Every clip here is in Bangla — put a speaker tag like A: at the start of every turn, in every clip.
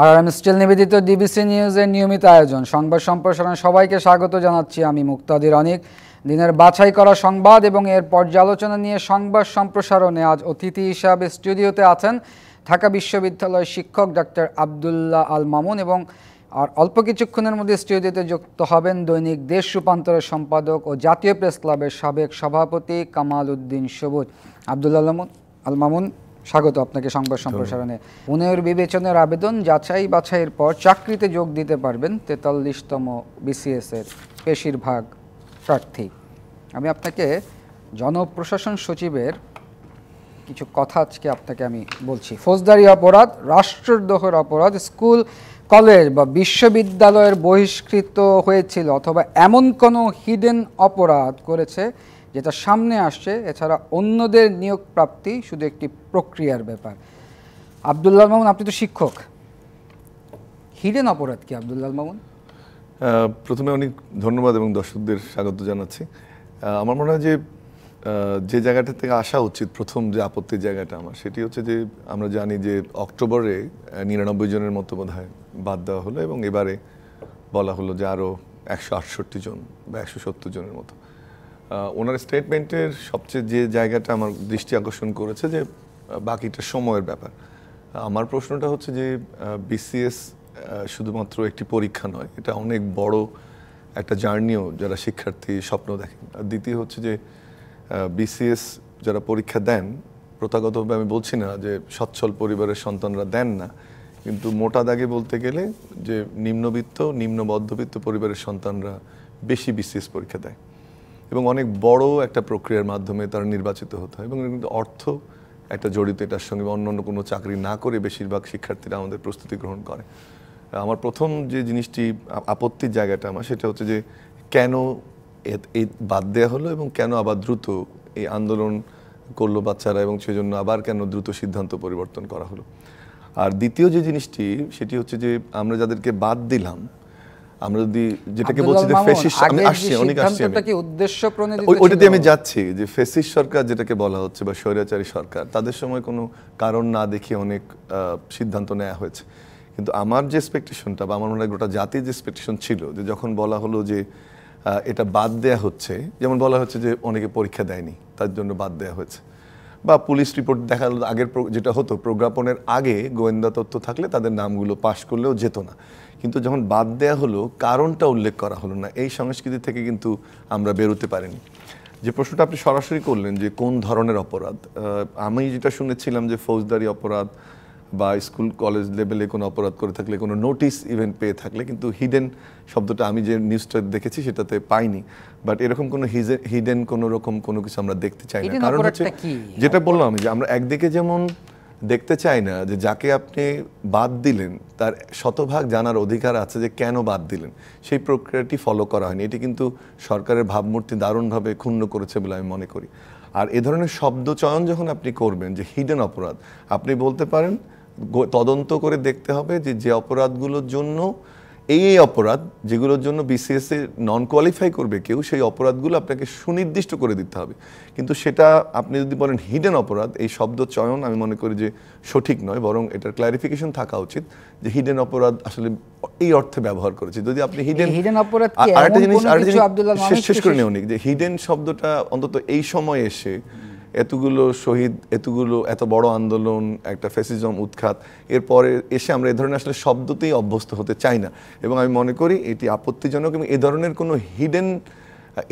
A: আর স্টিল নিবেদিত ডিবিসি নিউজের নিয়মিত আয়োজন সংবাদ সম্প্রসারণে সবাইকে স্বাগত জানাচ্ছি। আমি মুক্তাদির অনিক। দিনের বাছাই করা সংবাদ এবং এর পর্যালোচনা নিয়ে সংবাদ সম্প্রসারণে আজ অতিথি হিসাবে স্টুডিওতে আছেন ঢাকা বিশ্ববিদ্যালয়ের শিক্ষক ডাক্তার আব্দুল্লাহ আল মামুন এবং আর অল্প কিছুক্ষণের মধ্যে স্টুডিওতে যুক্ত হবেন দৈনিক দেশ রূপান্তরের সম্পাদক ও জাতীয় প্রেস ক্লাবের সাবেক সভাপতি কামাল উদ্দিন সবুজ। আব্দুল্লাহ আল মামুন, স্বাগত আপনাকে সংবাদ সম্প্রসারণে। পুনের বিবেচনার আবেদন যাচাই বাছাইয়ের পর চাকরিতে যোগ দিতে পারবেন 43তম বিসিএস এর বেশিরভাগ প্রার্থী। আমি আপনাকে জনপ্রশাসন সচিবের কিছু কথা আজকে আপনাকে আমি বলছি। ফৌজদারি অপরাধ, রাষ্ট্রদ্রোহের অপরাধ স্কুল কলেজ বা বিশ্ববিদ্যালয়ের বহিষ্কৃত হয়েছিল অথবা এমন কোনো হিডেন অপরাধ করেছে যেটা সামনে আসছে, এছাড়া অন্যদের নিয়োগ প্রাপ্তি শুধু একটি প্রক্রিয়ার ব্যাপার। আব্দুল্লাহ মামুন, আপনি তো শিক্ষক, হিডেন অপরাধ কি আব্দুল্লাহ মামুন?
B: প্রথমে অনেক ধন্যবাদ এবং দর্শকদের স্বাগত জানাচ্ছি। আমার মনে হয় যে জায়গাটা থেকে আসা উচিত, প্রথম যে আপত্তির জায়গাটা আমার, সেটি হচ্ছে যে আমরা জানি যে অক্টোবরে 99 জনের মতো বোধহয় বাদ দেওয়া হলো এবং এবারে বলা হলো যে আরও 168 জন বা 170 জনের মতো। ওনার স্টেটমেন্টের সবচেয়ে যে জায়গাটা আমার দৃষ্টি আকর্ষণ করেছে যে বাকিটা সময়ের ব্যাপার। আমার প্রশ্নটা হচ্ছে যে বিসিএস শুধুমাত্র একটি পরীক্ষা নয়, এটা অনেক বড় একটা জার্নিও যারা শিক্ষার্থী স্বপ্ন দেখেন। আর দ্বিতীয় হচ্ছে যে বিসিএস যারা পরীক্ষা দেন, প্রথাগতভাবে আমি বলছি না যে সচ্ছল পরিবারের সন্তানরা দেন না, কিন্তু মোটা দাগে বলতে গেলে যে নিম্নবিত্ত নিম্ন মধ্যবিত্ত পরিবারের সন্তানরা বেশি বিসিএস পরীক্ষা দেয় এবং অনেক বড় একটা প্রক্রিয়ার মাধ্যমে তারা নির্বাচিত হতে হয় এবং কিন্তু অর্থ একটা জড়িত এটার সঙ্গে। অন্য কোনো চাকরি না করে বেশিরভাগ শিক্ষার্থীরা আমাদের প্রস্তুতি গ্রহণ করে। আমার প্রথম যে জিনিসটি আপত্তির জায়গাটা আমার, সেটা হচ্ছে যে কেন এই বাদ দেওয়া হলো এবং কেন আবার দ্রুত এই আন্দোলন করলো বাচ্চারা এবং সেজন্য আবার কেন দ্রুত সিদ্ধান্ত পরিবর্তন করা হলো। আর দ্বিতীয় যে জিনিসটি, সেটি হচ্ছে যে আমরা যাদেরকে বাদ দিলাম, আমরা যদি যেটাকে বলছি যে ফ্যাসিস্ট, আমি আসছি অনেক আসছি, ওইটাতে আমি যাচ্ছি যে ফ্যাসিস্ট সরকার যেটাকে বলা হচ্ছে বা স্বৈরাচারী সরকার, তাদের সময় কোনো কারণ না দেখিয়ে অনেক সিদ্ধান্ত নেওয়া হয়েছে। কিন্তু আমার যে এক্সপেকটেশনটা বা আমার মনে হয় গোটা জাতির যে এক্সপেকটেশন ছিল যে যখন বলা হলো যে এটা বাদ দেয়া হচ্ছে, যেমন বলা হচ্ছে যে অনেকে পরীক্ষা দেয়নি তার জন্য বাদ দেওয়া হয়েছে, বা পুলিশ রিপোর্ট দেখা গেল আগের যেটা হতো প্রজ্ঞাপনের আগে গোয়েন্দা তথ্য থাকলে তাদের নামগুলো পাশ করলেও যেত না, কিন্তু যখন বাদ দেয়া হলো কারণটা উল্লেখ করা হলো না। এই সংস্কৃতি থেকে কিন্তু আমরা বেরোতে পারিনি। যে প্রশ্নটা আপনি সরাসরি করলেন যে কোন ধরনের অপরাধ, আমি যেটা শুনেছিলাম যে ফৌজদারি অপরাধ বা স্কুল কলেজ লেভেলে কোনো অপরাধ করে থাকলে, কোনো নোটিশ ইভেন্ট পেয়ে থাকলে, কিন্তু হিডেন শব্দটা আমি যে নিউজটা দেখেছি সেটাতে পাইনি। বাট এরকম কোনো হিডেন কোনো রকম কোনো কিছু আমরা দেখতে চাই না। কারণ হচ্ছে যেটা বললাম আমি, যে আমরা একদিকে যেমন দেখতে চাই না যে যাকে আপনি বাদ দিলেন তার শতভাগ জানার অধিকার আছে যে কেন বাদ দিলেন, সেই প্রক্রিয়াটি ফলো করা হয়নি। এটি কিন্তু সরকারের ভাবমূর্তি দারুণভাবে ক্ষুণ্ণ করেছে বলে আমি মনে করি। আর এ ধরনের শব্দ চয়ন যখন আপনি করবেন যে হিডেন অপরাধ, আপনি বলতে পারেন তদন্ত করে দেখতে হবে যে অপরাধগুলোর জন্য এই অপরাধ যেগুলোর জন্য বিসিএস এ নন কোয়ালিফাই করবে কেউ, সেই অপরাধগুলো আপনাকে সুনির্দিষ্ট করে দিতে হবে। কিন্তু সেটা আপনি যদি বলেন হিডেন অপরাধ, এই শব্দ চয়ন আমি মনে করি যে সঠিক নয়, বরং এটার ক্লারিফিকেশন থাকা উচিত যে হিডেন অপরাধ আসলে এই অর্থে ব্যবহার করেছে। যদি আপনি হিডেন অপরাধ, আরেকটা জিনিস শেষ করে নেওয়া, যে হিডেন শব্দটা অন্তত এই সময় এসে এতগুলো শহীদ, এত বড় আন্দোলন, একটা ফ্যাসিজম উৎখাত, এরপরে এসে আমরা এ ধরনের আসলে শব্দতেই অভ্যস্ত হতে চাই না এবং আমি মনে করি এটি আপত্তিজনক। এবং এ ধরনের কোনো হিডেন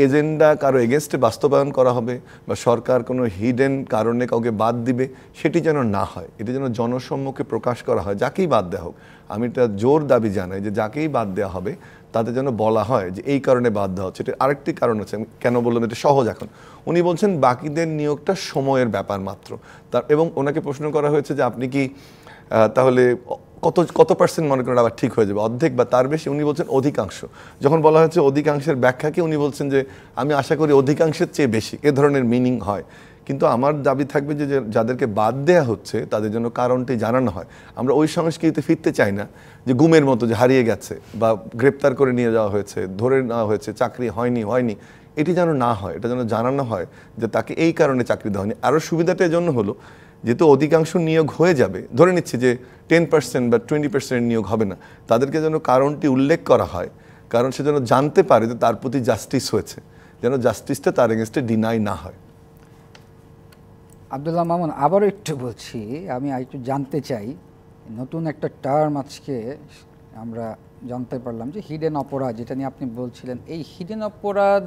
B: এজেন্ডা কারো এগেনস্টে বাস্তবায়ন করা হবে বা সরকার কোনো হিডেন কারণে কাউকে বাদ দিবে, সেটি যেন না হয়। এটি যেন জনসম্মুখে প্রকাশ করা হয়। যাকেই বাদ দেওয়া হোক, আমি এটা জোর দাবি জানাই যে যাকেই বাদ দেওয়া হবে তাদের যেন বলা হয় যে এই কারণে বাদ দেওয়া হচ্ছে। এটা আরেকটি কারণ আছে, আমি কেন বললাম এটা সহজ। এখন উনি বলছেন বাকিদের নিয়োগটা সময়ের ব্যাপার মাত্র, এবং ওনাকে প্রশ্ন করা হয়েছে যে আপনি কি তাহলে কত পার্সেন্ট মনে করেন আবার ঠিক হয়ে যাবে, অর্ধেক বা তার বেশি? উনি বলছেন অধিকাংশ। যখন বলা হচ্ছে অধিকাংশের ব্যাখ্যাকে উনি বলছেন যে আমি আশা করি অধিকাংশের চেয়ে বেশি, এ ধরনের মিনিং হয়। কিন্তু আমার দাবি থাকবে যে যাদেরকে বাদ দেয়া হচ্ছে তাদের জন্য কারণটি জানানো হয়। আমরা ওই সংস্কৃতিতে ফিরতে চাই না যে গুমের মতো যে হারিয়ে গেছে বা গ্রেপ্তার করে নিয়ে যাওয়া হয়েছে, ধরে নেওয়া হয়েছে, চাকরি হয়নি, এটি যেন না হয়। এটা যেন জানানো হয় যে তাকে এই কারণে চাকরি দেওয়া হয়নি। আরও সুবিধাটা এজন্য হলো যেহেতু অধিকাংশ নিয়োগ হয়ে যাবে, ধরে নিচ্ছি যে 10% বা 20% নিয়োগ হবে না, তাদেরকে যেন কারণটি উল্লেখ করা হয়, কারণ সে যেন জানতে পারে যে তার প্রতি জাস্টিস হয়েছে, যেন জাস্টিসটা তার এগেনস্টে ডিনাই না হয়।
A: আব্দুল্লাহ মামুন, আবারও একটু বলছি, আমি একটু জানতে চাই, নতুন একটা টার্ম আজকে আমরা জানতে পারলাম যে হিডেন অপরাধ, যেটা নিয়ে আপনি বলছিলেন। এই হিডেন অপরাধ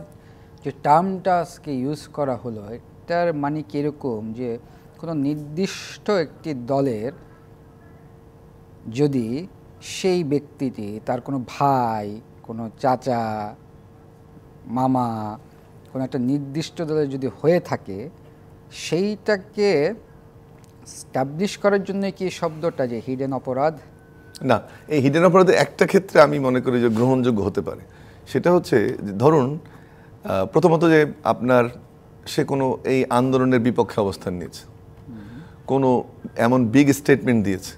A: যে টার্মটা আজকে ইউজ করা হলো, এটার মানে কীরকম যে কোনো নির্দিষ্ট একটি দলের যদি সেই ব্যক্তিটি, তার কোনো ভাই, কোনো চাচা, মামা, কোনো একটা নির্দিষ্ট দলের যদি হয়ে থাকে, সেইটাকে স্টাবলিশ করার জন্য কি শব্দটা যে হিডেন অপরাধ?
B: না, এই হিডেন অপরাধের একটা ক্ষেত্রে আমি মনে করি যে গ্রহণযোগ্য হতে পারে। সেটা হচ্ছে যে ধরুন প্রথমত যে আপনার সে কোনো এই আন্দোলনের বিপক্ষে অবস্থান নিয়েছে, কোনো এমন বিগ স্টেটমেন্ট দিয়েছে,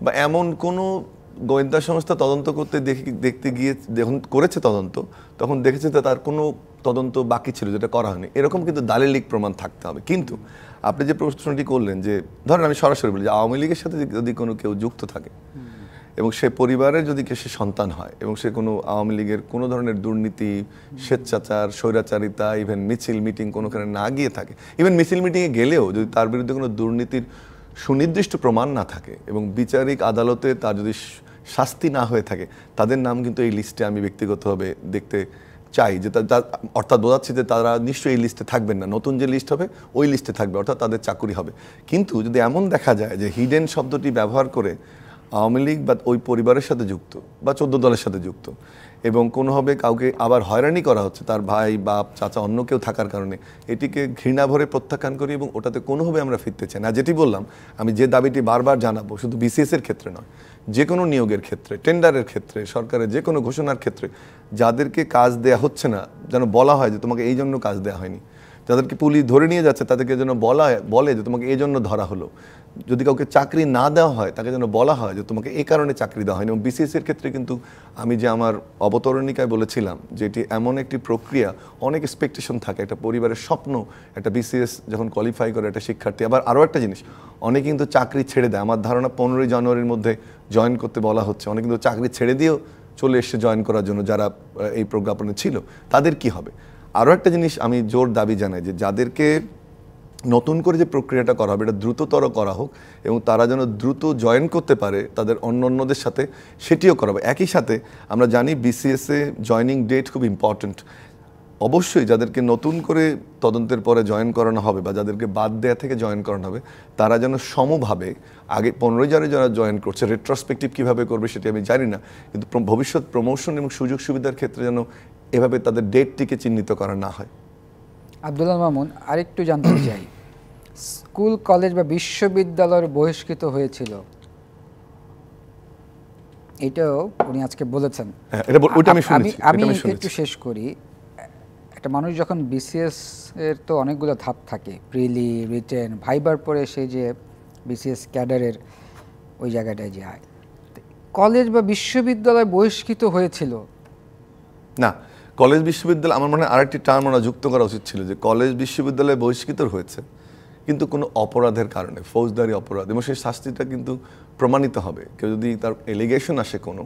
B: বা এমন কোনো গোয়েন্দা সংস্থা তদন্ত করতে দেখতে গিয়ে যখন করেছে তদন্ত, তখন দেখেছে যে তার কোনো তদন্ত বাকি ছিল যেটা করা হয়নি, এরকম কিন্তু দালিলিক প্রমাণ থাকতে হবে। কিন্তু আপনি যে প্রশ্নটি করলেন যে ধরেন আমি সরাসরি বলি যে আওয়ামী লীগের সাথে যদি কোনো কেউ যুক্ত থাকে এবং সে পরিবারের যদি সে সন্তান হয় এবং সে কোনো আওয়ামী লীগের কোনো ধরনের দুর্নীতি, স্বেচ্ছাচার, স্বৈরাচারিতা, ইভেন মিছিল মিটিং কোনোখানে না গিয়ে থাকে, ইভেন মিছিল মিটিংয়ে গেলেও যদি তার বিরুদ্ধে কোনো দুর্নীতির সুনির্দিষ্ট প্রমাণ না থাকে এবং বিচারিক আদালতে তার যদি শাস্তি না হয়ে থাকে, তাদের নাম কিন্তু এই লিস্টে আমি ব্যক্তিগতভাবে দেখতে চাই। যে অর্থাৎ বোঝাচ্ছি যে তারা নিশ্চয়ই এই লিস্টে থাকবেন না, নতুন যে লিস্ট হবে ওই লিস্টে থাকবে, অর্থাৎ তাদের চাকুরি হবে। কিন্তু যদি এমন দেখা যায় যে হিডেন শব্দটি ব্যবহার করে আওয়ামী লীগ বা ওই পরিবারের সাথে যুক্ত বা 14 দলের সাথে যুক্ত এবং কোনোভাবে কাউকে আবার হয়রানি করা হচ্ছে তার ভাই, বাপ, চাচা, অন্য কেউ থাকার কারণে, এটিকে ঘৃণা ভরে প্রত্যাখ্যান করি এবং ওটাতে কোনোভাবে আমরা ফিরতে চাই না। যেটি বললাম, আমি যে দাবিটি বারবার জানাবো, শুধু বিসিএস এর ক্ষেত্রে নয়, যে কোনো নিয়োগের ক্ষেত্রে, টেন্ডারের ক্ষেত্রে, সরকারের যে কোনো ঘোষণার ক্ষেত্রে যাদেরকে কাজ দেয়া হচ্ছে না যেন বলা হয় যে তোমাকে এই জন্য কাজ দেওয়া হয়নি। যাদেরকে পুলিশ ধরে নিয়ে যাচ্ছে তাদেরকে যেন বলে যে তোমাকে এই জন্য ধরা হলো। যদি কাউকে চাকরি না দেওয়া হয় তাকে যেন বলা হয় যে তোমাকে এই কারণে চাকরি দেওয়া হয়নি। এবং বিসিএস এর ক্ষেত্রে কিন্তু আমি যে আমার অবতরণিকায় বলেছিলাম যে এটি এমন একটি প্রক্রিয়া, অনেক এক্সপেকটেশন থাকে, একটা পরিবারের স্বপ্ন একটা বিসিএস যখন কোয়ালিফাই করে একটা শিক্ষার্থী। আবার আরও একটা জিনিস, অনেকে কিন্তু চাকরি ছেড়ে দেয়। আমার ধারণা 15ই জানুয়ারির মধ্যে জয়েন করতে বলা হচ্ছে, অনেকে কিন্তু চাকরি ছেড়ে দিয়েও চলে এসছে জয়েন করার জন্য যারা এই প্রজ্ঞাপনে ছিল। তাদের কি হবে? আরও একটা জিনিস আমি জোর দাবি জানাই যে যাদেরকে নতুন করে যে প্রক্রিয়াটা করা হবে এটা দ্রুততর করা হোক এবং তারা যেন দ্রুত জয়েন করতে পারে তাদের অন্যদের সাথে, সেটিও করা হবে। একই সাথে আমরা জানি বিসিএসে জয়নিং ডেট খুব ইম্পর্ট্যান্ট। অবশ্যই যাদেরকে নতুন করে তদন্তের পরে জয়েন করানো হবে বা যাদেরকে বাদ দেওয়া থেকে জয়েন করানো হবে, তারা যেন সমভাবে আগে 15 জানুয়ারি যারা জয়েন করছে, রেট্রোস্পেক্টিভ কীভাবে করবে সেটি আমি জানি না, কিন্তু ভবিষ্যৎ প্রমোশন এবং সুযোগ সুবিধার ক্ষেত্রে যেন এভাবে তাদের ডেটটিকে চিহ্নিত করা না হয়।
A: আব্দুল্লাহ মামুন, আরেকটু জানতে চাই, স্কুল, কলেজ বা বিশ্ববিদ্যালয় বহিষ্কৃত হয়েছিল, এটাও উনি আজকে বলেছেন। আমি একটু শেষ করি। একটা মানুষ যখন বিসিএস এর তো অনেকগুলো ধাপ থাকে, প্রিলি, রিটেন, ভাইবার পরে সেই যে বিসিএস ক্যাডারের ওই জায়গাটায় যায়, কলেজ বা বিশ্ববিদ্যালয় বহিষ্কৃত হয়েছিল
B: না। কলেজ বিশ্ববিদ্যালয় আমার মনে হয় আরেকটি টার্ম আমরা যুক্ত করা উচিত ছিল যে কলেজ বিশ্ববিদ্যালয় বহিষ্কৃত হয়েছে কিন্তু কোনো অপরাধের কারণে, ফৌজদারি অপরাধ, এবং সেই শাস্তিটা কিন্তু প্রমাণিত হবে। কেউ যদি তার এলিগেশন আসে, কোনো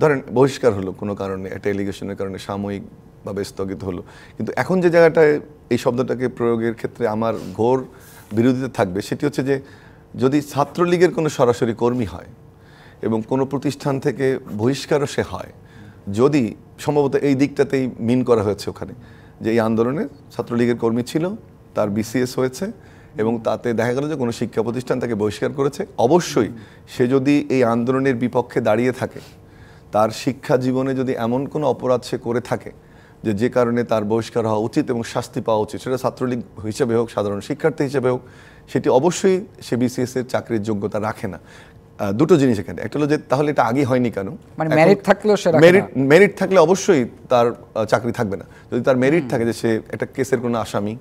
B: ধরেন বহিষ্কার হলো কোনো কারণে, একটা এলিগেশনের কারণে সাময়িকভাবে স্থগিত হলো, কিন্তু এখন যে জায়গাটায় এই শব্দটাকে প্রয়োগের ক্ষেত্রে আমার ঘোর বিরোধিতা থাকবে সেটি হচ্ছে যে যদি ছাত্রলীগের কোনো সরাসরি কর্মী হয় এবং কোনো প্রতিষ্ঠান থেকে বহিষ্কারও সে হয়, যদি সম্ভবত এই দিকটাতেই মিন করা হয়েছে ওখানে যে এই আন্দোলনে ছাত্রলীগের কর্মী ছিল, তার বিসিএস হয়েছে এবং তাতে দেখা গেল যে কোনো শিক্ষা প্রতিষ্ঠান তাকে বহিষ্কার করেছে, অবশ্যই সে যদি এই আন্দোলনের বিপক্ষে দাঁড়িয়ে থাকে, তার শিক্ষা জীবনে যদি এমন কোনো অপরাধ সে করে থাকে যে কারণে তার বহিষ্কার হওয়া উচিত এবং শাস্তি পাওয়া উচিত, সেটা ছাত্রলীগ হিসেবে হোক, সাধারণ শিক্ষার্থী হিসেবে হোক, সেটি অবশ্যই সে বিসিএস এর চাকরির যোগ্যতা রাখে না। দুটো জিনিস এখানে, একটা হলো যে তাহলে এটা আগে হয়নি কেন,
A: মানে মেরিট থাকলেও সে
B: মেরিট থাকলে অবশ্যই তার চাকরি থাকবে না। যদি তার মেরিট থাকে যে সে একটা কেসের কোনো আসামি,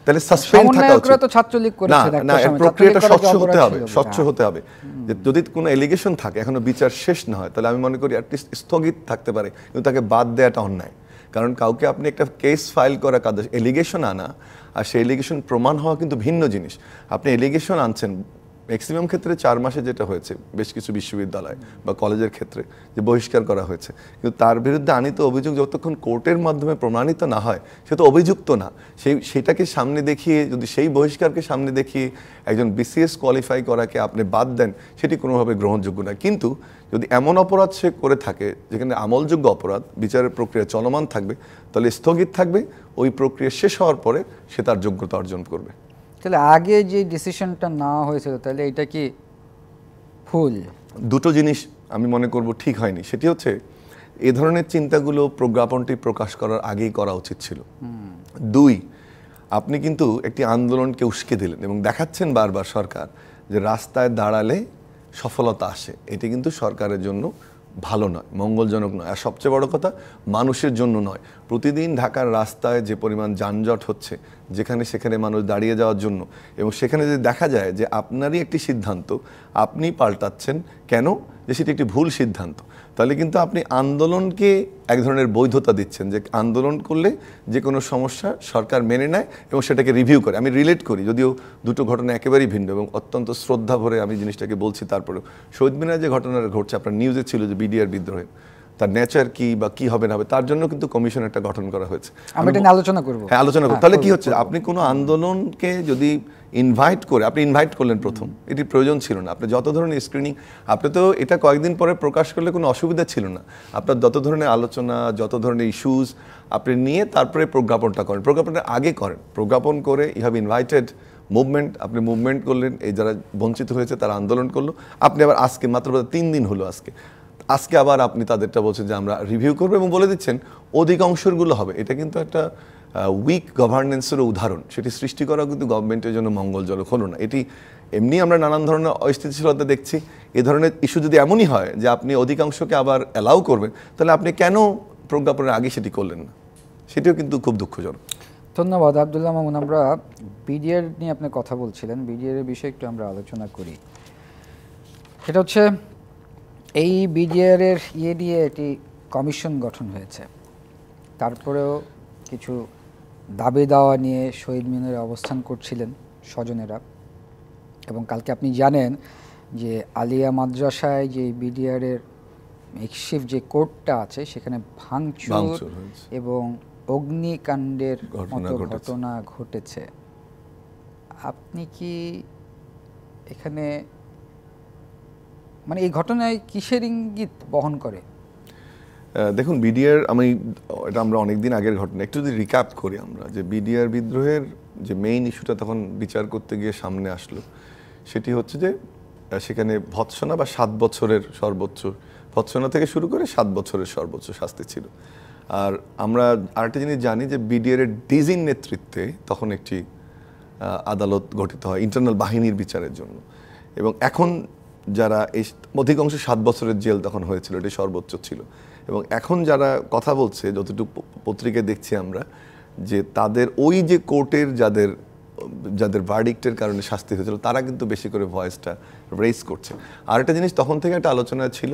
B: তাহলে সাসপেন্ড থাকা উচিত।
A: তো ছাত্রলীগ করেছে
B: না, প্রক্রিয়াটা স্বচ্ছ হতে হবে, স্বচ্ছ হতে হবে। যে যদি কোনো এলিগেশন থাকে, এখনো বিচার শেষ না হয়, তাহলে আমি মনে করি অ্যাটলিস্ট স্থগিত থাকতে পারে, কিন্তু তাকে বাদ দেওয়াটা অন্যায়। কারণ কাউকে আপনি একটা কেস ফাইল করা কাজ, এলিগেশন আনা আর সেই এলিগেশন প্রমাণ হওয়া কিন্তু ভিন্ন জিনিস। আপনি এলিগেশন আনছেন, ম্যাক্সিমাম ক্ষেত্রে 4 মাসে যেটা হয়েছে বেশ কিছু বিশ্ববিদ্যালয় বা কলেজের ক্ষেত্রে যে বহিষ্কার করা হয়েছে, কিন্তু তার বিরুদ্ধে আনিত অভিযোগ যতক্ষণ কোর্টের মাধ্যমে প্রমাণিত না হয় সে তো অভিযুক্ত না। সেটাকে সামনে দেখিয়ে, যদি সেই বহিষ্কারকে সামনে দেখিয়ে একজন বিসিএস কোয়ালিফাই করাকে আপনি বাদ দেন, সেটি কোনোভাবে গ্রহণযোগ্য না। কিন্তু যদি এমন অপরাধ সে করে থাকে যেখানে আমলযোগ্য অপরাধ, বিচারের প্রক্রিয়া চলমান থাকবে, তাহলে স্থগিত থাকবে, ওই প্রক্রিয়া শেষ হওয়ার পরে সে তার যোগ্যতা অর্জন করবে।
A: তাহলে আগে যে ডিসিশনটা নেওয়া হয়েছিল, তাহলে এটা কি ভুল?
B: দুটো জিনিস আমি মনে করব ঠিক হয়নি। সেটি হচ্ছে, এ ধরনের চিন্তাগুলো প্রজ্ঞাপনটি প্রকাশ করার আগেই করা উচিত ছিল। 2, আপনি কিন্তু একটি আন্দোলনকে উস্কে দিলেন এবং দেখাচ্ছেন বারবার সরকার যে রাস্তায় দাঁড়ালে সফলতা আসে। এটি কিন্তু সরকারের জন্য ভালো নয়, মঙ্গলজনক নয়। আর সবচেয়ে বড় কথা, মানুষের জন্য নয়। প্রতিদিন ঢাকার রাস্তায় যে পরিমাণ যানজট হচ্ছে, যেখানে সেখানে মানুষ দাঁড়িয়ে যাওয়ার জন্য, এবং সেখানে যদি দেখা যায় যে আপনারই একটি সিদ্ধান্ত আপনি পাল্টাচ্ছেন, কেন? যে সেটি একটি ভুল সিদ্ধান্ত, তাহলে কিন্তু আপনি আন্দোলনকে এক ধরনের বৈধতা দিচ্ছেন, যে আন্দোলন করলে যে কোনো সমস্যা সরকার মেনে নেয় এবং সেটাকে রিভিউ করে। আমি রিলেট করি, যদিও দুটো ঘটনা একেবারেই ভিন্ন এবং অত্যন্ত শ্রদ্ধা ভরে আমি জিনিসটাকে বলছি। তারপরেও শহীদ মিনারে যে ঘটনাটা ঘটছে, আপনার নিউজে ছিল যে বিডিআর বিদ্রোহে, তার নেচার কি বা কি হবে না হবে, তার জন্য কিন্তু কমিশন একটা গঠন করা হয়েছে।
A: আমরা এটা নিয়ে আলোচনা করব।
B: হ্যাঁ, আলোচনা করব। তাহলে কি হচ্ছে, আপনি কোনো আন্দোলনকে যদি ইনভাইট করে, আপনি ইনভাইট করলেন প্রথম, এটি প্রয়োজন ছিল না। আপনি যত ধরনের স্ক্রিনিং, আপনি তো এটা কয়েকদিন পরে প্রকাশ করলে কোনো অসুবিধা ছিল না। আপনার যত ধরনের আলোচনা, যত ধরনের ইস্যুজ আপনি নিয়ে তারপরে প্রজ্ঞাপনটা করেন, প্রজ্ঞাপনটা আগে করেন। প্রজ্ঞাপন করে ইউ হ্যাভ ইনভাইটেড মুভমেন্ট, আপনি মুভমেন্ট করলেন, এই যারা বঞ্চিত হয়েছে তারা আন্দোলন করলো। আপনি আবার আজকে মাত্র 3 দিন হলো, আজকে আবার আপনি তাদেরটা বলছেন যে আমরা রিভিউ করবো এবং বলে দিচ্ছেন অধিকাংশগুলো হবে। এটা কিন্তু একটা উইক গভর্নেন্সের উদাহরণ। সেটি সৃষ্টি করা কিন্তু গভর্নমেন্টের জন্য মঙ্গলজনক হলো না। এটি এমনি আমরা নানান ধরনের অস্থিতিশীলতা দেখছি। এ ধরনের ইস্যু যদি এমনই হয় যে আপনি অধিকাংশকে আবার অ্যালাউ করবেন, তাহলে আপনি কেন প্রজ্ঞাপনের আগে সেটি করলেন না? সেটিও কিন্তু খুব দুঃখজনক।
A: ধন্যবাদ আব্দুল্লাহ মামুন। আমরা বিডিআর নিয়ে আপনি কথা বলছিলেন, বিডিআর এর বিষয়ে একটু আমরা আলোচনা করি। সেটা হচ্ছে, এই বিডিআর এর দিয়ে এটি কমিশন গঠন হয়েছে, তারপরেও কিছু দাবি দাওয়া নিয়ে শহীদ মিনারে অবস্থান করছিলেন স্বজনেরা। এবং কালকে আপনি জানেন যে আলিয়া মাদ্রাসায় যে বিডিআর এর মেকশিফট যে কোর্টটা আছে, সেখানে ভাঙচুর এবং অগ্নিকাণ্ডের মতো ঘটনা ঘটেছে। আপনি কি এখানে, মানে এই ঘটনায় কিসের ইঙ্গিত বহন করে?
B: দেখুন, বিডিআর, এটা আমরা অনেকদিন আগের ঘটনা একটু যদি রিক্যাপ করি, আমরা যে বিডিআর বিদ্রোহের যে মেইন ইস্যুটা তখন বিচার করতে গিয়ে সামনে আসলো, সেটি হচ্ছে যে সেখানে ভৎসনা বা 7 বছরের সর্বোচ্চ, ভৎসনা থেকে শুরু করে 7 বছরের সর্বোচ্চ শাস্তি ছিল। আর আমরা আরেকটা জিনিস জানি যে বিডিআর এর ডিজির নেতৃত্বে তখন একটি আদালত গঠিত হয় ইন্টারনাল বাহিনীর বিচারের জন্য। এবং এখন যারা এই অধিকাংশ 7 বছরের জেল তখন হয়েছিল, এটি সর্বোচ্চ ছিল। এবং এখন যারা কথা বলছে, যতটুকু পত্রিকায় দেখছি আমরা, যে তাদের ওই যে কোর্টের যাদের ভার্ডিক্টের কারণে শাস্তি হয়েছিল, তারা কিন্তু বেশি করে ভয়েসটা রেজ করছে। আর একটা জিনিস তখন থেকে একটা আলোচনা ছিল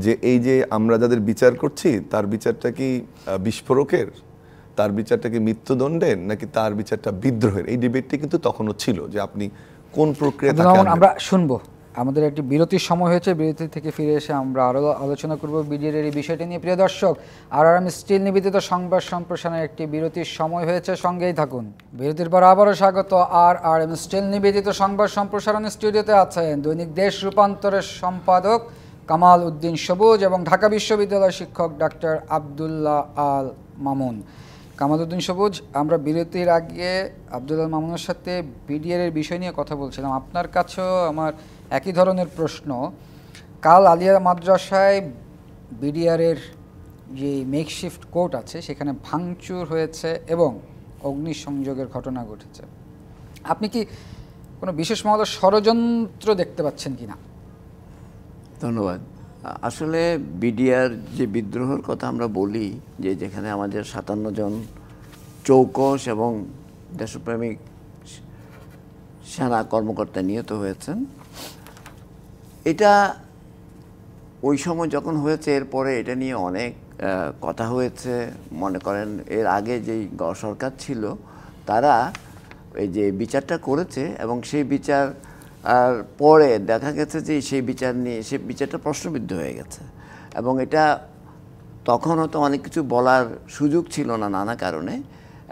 B: যে এই যে আমরা যাদের বিচার করছি, তার বিচারটা কি বিস্ফোরকের, তার বিচারটা কি মৃত্যুদণ্ডের, নাকি তার বিচারটা বিদ্রোহের? এই ডিবেটটি কিন্তু তখনও ছিল যে আপনি কোন প্রক্রিয়া।
A: আমরা শুনবো, আমাদের একটি বিরতির সময় হয়েছে, বিরতি থেকে ফিরে এসে আমরা আরও আলোচনা করব বিডিআর এর এই বিষয়টি নিয়ে। প্রিয় দর্শক, RRM স্টিল নিবেদিত সংবাদ সম্প্রসারণের একটি বিরতির সময় হয়েছে, সঙ্গেই থাকুন। বিরতির পর আবারও স্বাগত। RRM স্টিল নিবেদিত সংবাদ সম্প্রসারণের স্টুডিওতে আছেন দৈনিক দেশ রূপান্তরের সম্পাদক কামাল উদ্দিন সবুজ এবং ঢাকা বিশ্ববিদ্যালয়ের শিক্ষক ডাক্তার আব্দুল্লাহ আল মামুন। কামাল উদ্দিন সবুজ, আমরা বিরতির আগে আব্দুল্লাহ মামুনের সাথে বিডিআর এর বিষয় নিয়ে কথা বলছিলাম। আপনার কাছেও আমার একই ধরনের প্রশ্ন। কাল আলিয়া মাদ্রাসায় বিডিআর এর যে মেকশিফট কোর্ট আছে, সেখানে ভাঙচুর হয়েছে এবং অগ্নিসংযোগের ঘটনা ঘটেছে। আপনি কি কোনো বিশেষ মহলের ষড়যন্ত্র দেখতে পাচ্ছেন কিনা?
C: ধন্যবাদ। আসলে বিডিআর যে বিদ্রোহের কথা আমরা বলি, যে যেখানে আমাদের 57 জন চৌকস এবং দেশপ্রেমিক সেনা কর্মকর্তা নিহত হয়েছেন, এটা ওই সময় যখন হয়েছে, এরপরে এটা নিয়ে অনেক কথা হয়েছে। মনে করেন এর আগে যেই সরকার ছিল, তারা এই যে বিচারটা করেছে এবং সেই বিচার আর পরে দেখা গেছে যে সেই বিচারটা প্রশ্নবিদ্ধ হয়ে গেছে এবং এটা তখন হয়তো অনেক কিছু বলার সুযোগ ছিল না নানা কারণে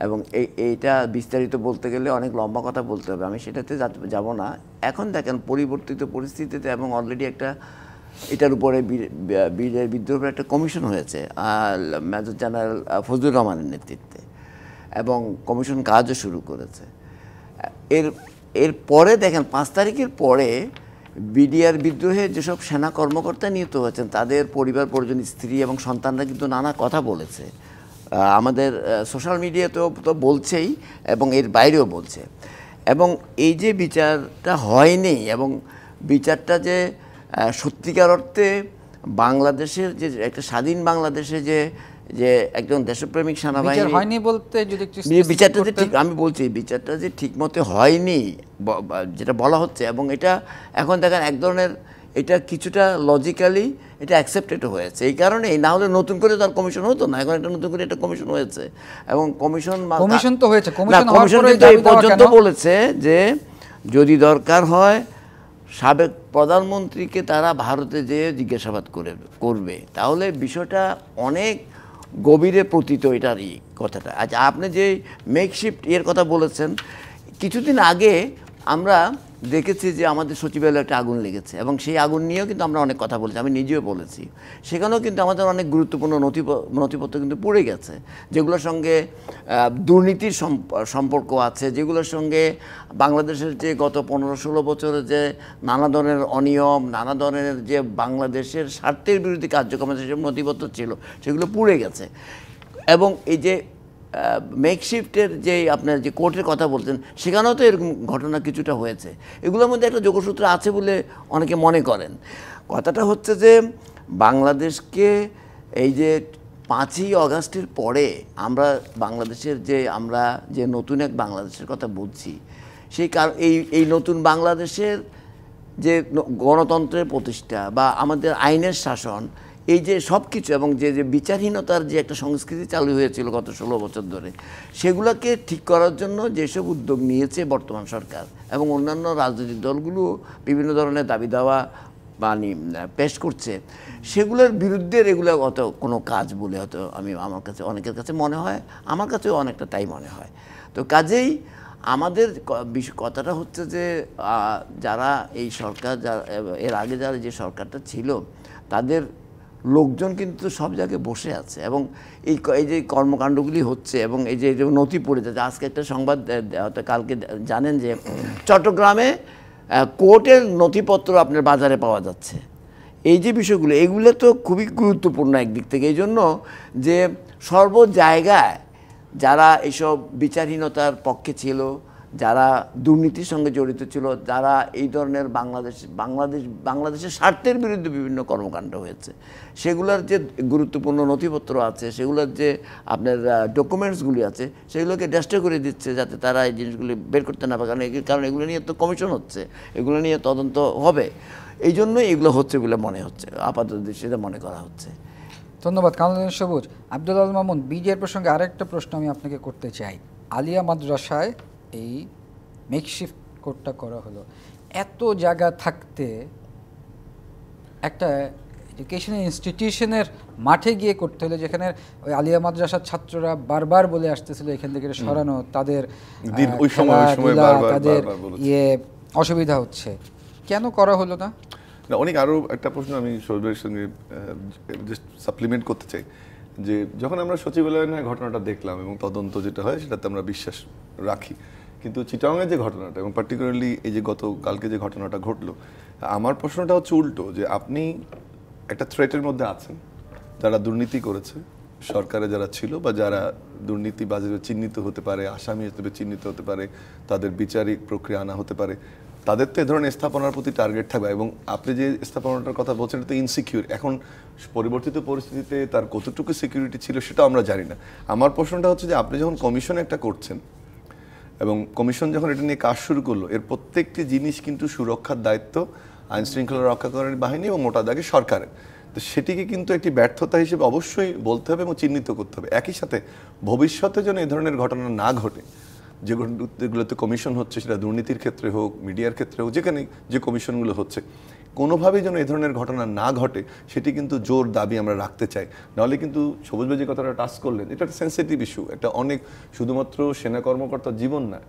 C: এবং এইটা বিস্তারিত বলতে গেলে অনেক লম্বা কথা বলতে হবে, আমি সেটাতে যাব না। এখন দেখেন পরিবর্তিত পরিস্থিতিতে এবং অলরেডি একটা এটার উপরে বিদ্রোহের একটা কমিশন হয়েছে মেজর জেনারেল ফজলুর রহমানের নেতৃত্বে এবং কমিশন কাজও শুরু করেছে। এর পরে দেখেন 5 তারিখের পরে বিডিআর বিদ্রোহে যেসব সেনা কর্মকর্তা নিহত হয়েছেন তাদের পরিবার পরিজন, স্ত্রী এবং সন্তানরা কিন্তু নানা কথা বলেছে, আমাদের সোশ্যাল মিডিয়াতেও তো বলছেই এবং এর বাইরেও বলছে। এবং এই যে বিচারটা হয়নি এবং বিচারটা যে সত্যিকার অর্থে বাংলাদেশের যে একটা স্বাধীন বাংলাদেশে যে একজন দেশপ্রেমিক সেনাবাহিনী
A: হয়নি বলতে যদি
C: বিচারটা যে ঠিক, আমি বলছি বিচারটা যে ঠিক মতো হয়নি যেটা বলা হচ্ছে এবং এটা এখন দেখেন এক ধরনের এটা কিছুটা লজিক্যালি এটা অ্যাকসেপ্টেড হয়েছে। এই কারণে না হলে নতুন করে তার কমিশন হতো না, এখন একটা নতুন করে একটা কমিশন হয়েছে এবং কমিশন
A: তো হয়েছে।
C: কমিশন এই পর্যন্ত বলেছে যে যদি দরকার হয় সাবেক প্রধানমন্ত্রীকে তারা ভারতে যেয়ে জিজ্ঞাসাবাদ করবে, তাহলে বিষয়টা অনেক গভীরে পতিত এটারই কথাটা। আচ্ছা, আপনি যে মেকশিফট এর কথা বলেছেন, কিছুদিন আগে আমরা দেখেছি যে আমাদের সচিবালয়ে একটা আগুন লেগেছে এবং সেই আগুন নিয়েও কিন্তু আমরা অনেক কথা বলেছি, আমি নিজেও বলেছি। সেখানেও কিন্তু আমাদের অনেক গুরুত্বপূর্ণ নথিপত্র কিন্তু পড়ে গেছে, যেগুলোর সঙ্গে দুর্নীতির সম্পর্ক আছে, যেগুলোর সঙ্গে বাংলাদেশের যে গত 15-16 বছরের যে নানা ধরনের অনিয়ম, নানা ধরনের যে বাংলাদেশের স্বার্থের বিরোধী কার্যক্রম যেসব নথিপত্র ছিল সেগুলো পুড়ে গেছে। এবং এই যে মেকশিফটের যে আপনার যে কোর্টের কথা বলছেন, সেখানেও তো এরকম ঘটনা কিছুটা হয়েছে। এগুলোর মধ্যে একটা যোগসূত্র আছে বলে অনেকে মনে করেন। কথাটা হচ্ছে যে বাংলাদেশকে এই যে 5ই আগস্টের পরে আমরা বাংলাদেশের আমরা যে নতুন এক বাংলাদেশের কথা বলছি, সেই এই নতুন বাংলাদেশের যে গণতন্ত্রের প্রতিষ্ঠা বা আমাদের আইনের শাসন, এই যে সব কিছু এবং যে বিচারহীনতার যে একটা সংস্কৃতি চালু হয়েছিল গত 16 বছর ধরে, সেগুলোকে ঠিক করার জন্য যেসব উদ্যোগ নিয়েছে বর্তমান সরকার এবং অন্যান্য রাজনৈতিক দলগুলো বিভিন্ন ধরনের দাবি দাওয়া পেশ করছে, সেগুলোর বিরুদ্ধে এগুলো অত কোনো কাজ বলে হয়তো আমার কাছে অনেকের কাছে মনে হয়, আমার কাছেও অনেকটা তাই মনে হয়। তো কাজেই আমাদের কথাটা হচ্ছে যে যারা এই সরকার এর আগে যারা যে সরকারটা ছিল তাদের লোকজন কিন্তু সব জায়গায় বসে আছে এবং এই যে কর্মকাণ্ডগুলি হচ্ছে এবং এই যে নথি পড়ে যাচ্ছে। আজকে একটা সংবাদ হয়তো কালকে জানেন যে চট্টগ্রামে কোর্টের নথিপত্র আপনার বাজারে পাওয়া যাচ্ছে। এই যে বিষয়গুলো, এগুলো তো খুবই গুরুত্বপূর্ণ একদিক থেকে, এই জন্য যে সর্ব জায়গায় যারা এইসব বিচারহীনতার পক্ষে ছিল, যারা দুর্নীতির সঙ্গে জড়িত ছিল, যারা এই ধরনের বাংলাদেশের স্বার্থের বিরুদ্ধে বিভিন্ন কর্মকাণ্ড হয়েছে, সেগুলোর যে গুরুত্বপূর্ণ নথিপত্র আছে, সেগুলোর যে আপনার ডকুমেন্টসগুলি আছে, সেগুলোকে ডেস্ট্রয় করে দিচ্ছে যাতে তারা এই জিনিসগুলি বের করতে না পারে। কারণ এগুলো নিয়ে তো কমিশন হচ্ছে, এগুলো নিয়ে তদন্ত হবে, এই জন্যই এগুলো হচ্ছে বলে মনে হচ্ছে, আপাতত দৃষ্টিতে মনে করা হচ্ছে।
A: ধন্যবাদ কামরুদ্দিন সবুজ। আব্দুল আল মামুন, বিডিআর প্রসঙ্গে আরেকটা প্রশ্ন আমি আপনাকে করতে চাই। আলিয়া মাদ্রাসায় এই মেকশিফট কোর্টটা করা হলো, এত জায়গা থাকতে একটা এডুকেশনাল ইনস্টিটিউশনের মাঠে গিয়ে করতে হলো, যেখানে ওই আলিয়া মাদ্রাসার ছাত্ররা বারবার বলে আসতেছিল এখান থেকে সরানো, তাদের তাদের অসুবিধা হচ্ছে, কেন করা হলো না?
B: অনেক আরও একটা প্রশ্ন আমি সৌরভের সঙ্গে জাস্ট সাপ্লিমেন্ট করতে চাই যে যখন আমরা সচিবালয়ের ঘটনাটা দেখলাম এবং তদন্ত যেটা হয় সেটাতে আমরা বিশ্বাস রাখি, কিন্তু চিটাগাংয়ের যে ঘটনাটা এবং পার্টিকুলারলি এই যে গতকালকে যে ঘটনাটা ঘটলো, আমার প্রশ্নটা হচ্ছে উল্টো, যে আপনি একটা থ্রেটের মধ্যে আছেন, যারা দুর্নীতি করেছে সরকারে যারা ছিল বা যারা দুর্নীতিবাজ হিসেবে চিহ্নিত হতে পারে, আসামি হিসেবে চিহ্নিত হতে পারে, তাদের বিচারিক প্রক্রিয়া আনা হতে পারে, তাদের তো এ ধরনের স্থাপনার প্রতি টার্গেট থাকবে। এবং আপনি যে স্থাপনাটার কথা বলছেন এটা তো ইনসিকিউর, এখন পরিবর্তিত পরিস্থিতিতে তার কতটুকু সিকিউরিটি ছিল সেটাও আমরা জানি না। আমার প্রশ্নটা হচ্ছে যে আপনি যখন কমিশন একটা করছেন এবং কমিশন যখন এটা নিয়ে কাজ শুরু করলো, এর প্রত্যেকটি জিনিস কিন্তু সুরক্ষার দায়িত্ব আইন শৃঙ্খলা রক্ষাকারী বাহিনী এবং মোটা দাগে সরকারের। তো সেটিকে কিন্তু একটি ব্যর্থতা হিসেবে অবশ্যই বলতে হবে এবং চিহ্নিত করতে হবে। একই সাথে ভবিষ্যতে যেন এই ধরনের ঘটনা না ঘটে যেগুলোতে কমিশন হচ্ছে, সেটা দুর্নীতির ক্ষেত্রে হোক, মিডিয়ার ক্ষেত্রে হোক, যেখানে যে কমিশনগুলো হচ্ছে, কোনোভাবেই যেন এই ধরনের ঘটনা না ঘটে, সেটি কিন্তু জোর দাবি আমরা রাখতে চাই। নাহলে কিন্তু সবুজ ভাই যে কথাটা টাচ করলেন, এটা একটা সেন্সিটিভ ইস্যু, এটা অনেক শুধুমাত্র সেনা কর্মকর্তার জীবন না।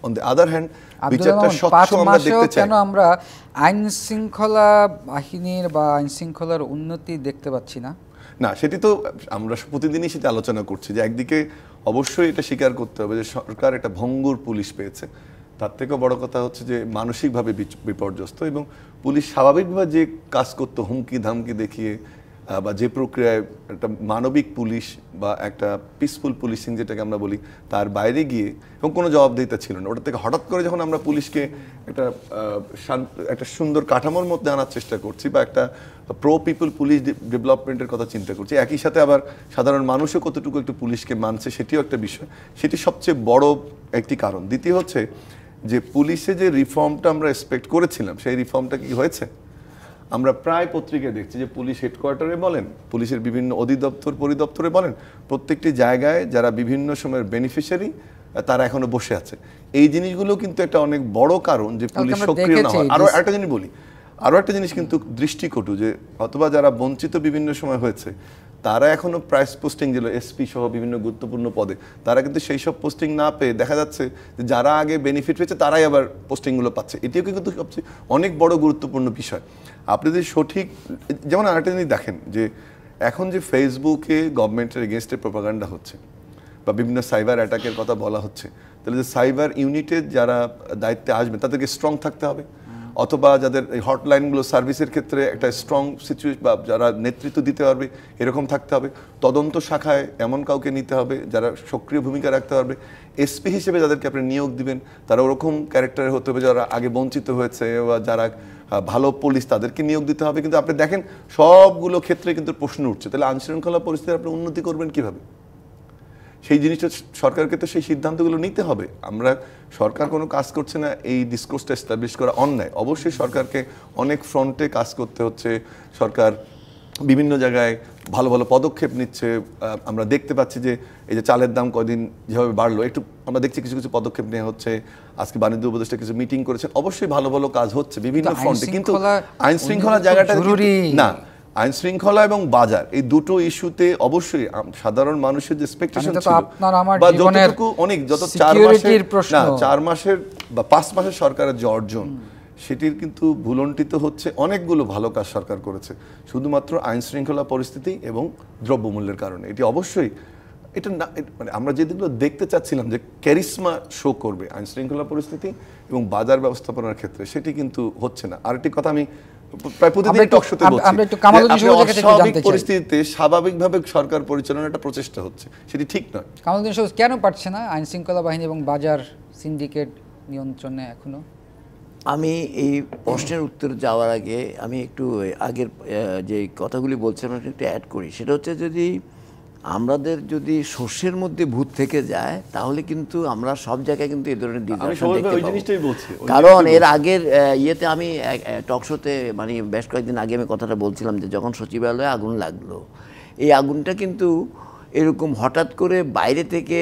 B: অন দ্য আদার হ্যান্ড, বিচারটা স্বচ্ছ আমরা দেখতে চাই।
A: কেন আমরা আইন শৃঙ্খলা বাহিনীর বা আইন শৃঙ্খলার উন্নতি দেখতে পাচ্ছি না?
B: না, সেটি তো আমরা প্রতিদিনই সেটা আলোচনা করছি যে একদিকে অবশ্যই এটা স্বীকার করতে হবে যে সরকার একটা ভঙ্গুর পুলিশ পেয়েছে। তার থেকেও বড় কথা হচ্ছে যে মানসিকভাবে বিপর্যস্ত, এবং পুলিশ স্বাভাবিকভাবে যে কাজ করতো হুমকি ধামকি দেখিয়ে বা যে প্রক্রিয়ায় একটা মানবিক পুলিশ বা একটা পিসফুল পুলিশিং যেটাকে আমরা বলি, তার বাইরে গিয়ে এবং কোনো জবাবদিহিতা ছিল না। ওটা থেকে হঠাৎ করে যখন আমরা পুলিশকে একটা সুন্দর কাঠামোর মধ্যে আনার চেষ্টা করছি বা একটা প্রো পিপল পুলিশ ডেভেলপমেন্টের কথা চিন্তা করছি, একই সাথে আবার সাধারণ মানুষও কতটুকু একটু পুলিশকে মানছে সেটিও একটা বিষয়, সেটি সবচেয়ে বড় একটি কারণ। দ্বিতীয় হচ্ছে যে পুলিশে যে রিফর্মটা আমরা এক্সপেক্ট করেছিলাম, সেই রিফর্মটা কি হয়েছে? আমরা প্রায় পত্রিকায় দেখছি যে পুলিশ হেডকোয়ার্টারে বলেন, পুলিশের বিভিন্ন অধিদপ্তর পরিদপ্তরে বলেন, প্রত্যেকটি জায়গায় যারা বিভিন্ন সময়ের বেনিফিশিয়ারি তারা এখনো বসে আছে। এই জিনিসগুলো কিন্তু একটা অনেক বড় কারণ যে পুলিশ সক্রিয় না হয়। আরো একটা জিনিস বলি, আরো একটা জিনিস কিন্তু দৃষ্টিকটু, যে অথবা যারা বঞ্চিত বিভিন্ন সময় হয়েছে, তারা এখনো প্রাইস পোস্টিং যেগুলো এসপি সহ বিভিন্ন গুরুত্বপূর্ণ পদে, তারা কিন্তু সেই সব পোস্টিং না পেয়ে দেখা যাচ্ছে যে যারা আগে বেনিফিট পেয়েছে তারাই আবার পোস্টিংগুলো পাচ্ছে। এটিও কিন্তু সবচেয়ে অনেক বড় গুরুত্বপূর্ণ বিষয়। আপনি যদি সঠিক, যেমন আরেকটা জিনিস দেখেন যে এখন যে ফেসবুকে গভর্নমেন্টের এগেনস্টে প্রপাগান্ডা হচ্ছে বা বিভিন্ন সাইবার অ্যাটাকের কথা বলা হচ্ছে, তাহলে যে সাইবার ইউনিটের যারা দায়িত্বে আসবেন তাদেরকে স্ট্রং থাকতে হবে, অথবা যাদের এই হটলাইনগুলো সার্ভিসের ক্ষেত্রে একটা স্ট্রং সিচুয়েশন বা যারা নেতৃত্ব দিতে পারবে এরকম থাকতে হবে। তদন্ত শাখায় এমন কাউকে নিতে হবে যারা সক্রিয় ভূমিকা রাখতে পারবে। এসপি হিসেবে যাদেরকে আপনি নিয়োগ দিবেন তারা ওরকম ক্যারেক্টারের হতে হবে যারা আগে বঞ্চিত হয়েছে, বা যারা ভালো পুলিশ তাদেরকে নিয়োগ দিতে হবে। কিন্তু আপনি দেখেন সবগুলো ক্ষেত্রে কিন্তু প্রশ্ন উঠছে, তাহলে আইনশৃঙ্খলা পরিস্থিতি আপনি উন্নতি করবেন কিভাবে? সেই জিনিসটা সরকারকে তো সেই সিদ্ধান্তগুলো নিতে হবে। আমরা সরকার কোনো কাজ করছে না এই ডিসকোর্সটা এস্টাবলিশ করা অন্যায়। অবশ্যই সরকারকে অনেক ফ্রন্টে কাজ করতে হচ্ছে, সরকার বিভিন্ন জায়গায় ভালো ভালো পদক্ষেপ নিচ্ছে। আমরা দেখতে পাচ্ছি যে এই যে চালের দাম কদিন যেভাবে বাড়লো, একটু আমরা দেখছি কিছু কিছু পদক্ষেপ নেওয়া হচ্ছে। আজকে বাণিজ্য উপদেষ্টা কিছু মিটিং করেছেন, অবশ্যই ভালো ভালো কাজ হচ্ছে বিভিন্ন ফ্রন্টে, কিন্তু আইন শৃঙ্খলা জায়গাটা না। আইন শৃঙ্খলা এবং বাজার এই দুটো ইস্যুতে অবশ্যই সাধারণ মানুষের যে এক্সপেকটেশন ছিল বা যতটুকু অনেক যত 4 মাসের বা 5 মাসের সরকারের যে অর্জন, সেটির কিন্তু ভুলণ্ঠিত হচ্ছে। অনেকগুলো ভালো কাজ সরকার করেছে শুধুমাত্র আইন শৃঙ্খলা পরিস্থিতি এবং দ্রব্যমূল্যের কারণে। এটি অবশ্যই এটা না, মানে আমরা যেগুলো দেখতে চাচ্ছিলাম যে ক্যারিসমা শো করবে আইন শৃঙ্খলা পরিস্থিতি এবং বাজার ব্যবস্থাপনার ক্ষেত্রে, সেটি কিন্তু হচ্ছে না। আরেকটি কথা আমি প্রায় প্রতিদিন টক শোতে বলছি, স্বাভাবিক পরিস্থিতিতে স্বাভাবিকভাবে সরকার পরিচালনার একটা প্রচেষ্টা হচ্ছে, সেটি ঠিক নয়।
A: কামালউদ্দিন সবুজ কেন পারছে না আইন শৃঙ্খলা বাহিনী এবং বাজার সিন্ডিকেট নিয়ন্ত্রণে এখনো?
C: আমি এই প্রশ্নের উত্তর যাওয়ার আগে আমি একটু আগের যে কথাগুলি বলছিলাম একটু অ্যাড করি। সেটা হচ্ছে আমাদের যদি শস্যের মধ্যে ভূত থেকে যায় তাহলে কিন্তু আমরা সব জায়গায় কিন্তু এই ধরনের ডিজাস্টার দেখতে পাবো। কারণ এর আগের ইয়েতে আমি টক শোতে মানে বেশ কয়েকদিন আগে আমি কথাটা বলছিলাম যে যখন সচিবালয়ে আগুন লাগলো, এই আগুনটা কিন্তু এরকম হঠাৎ করে বাইরে থেকে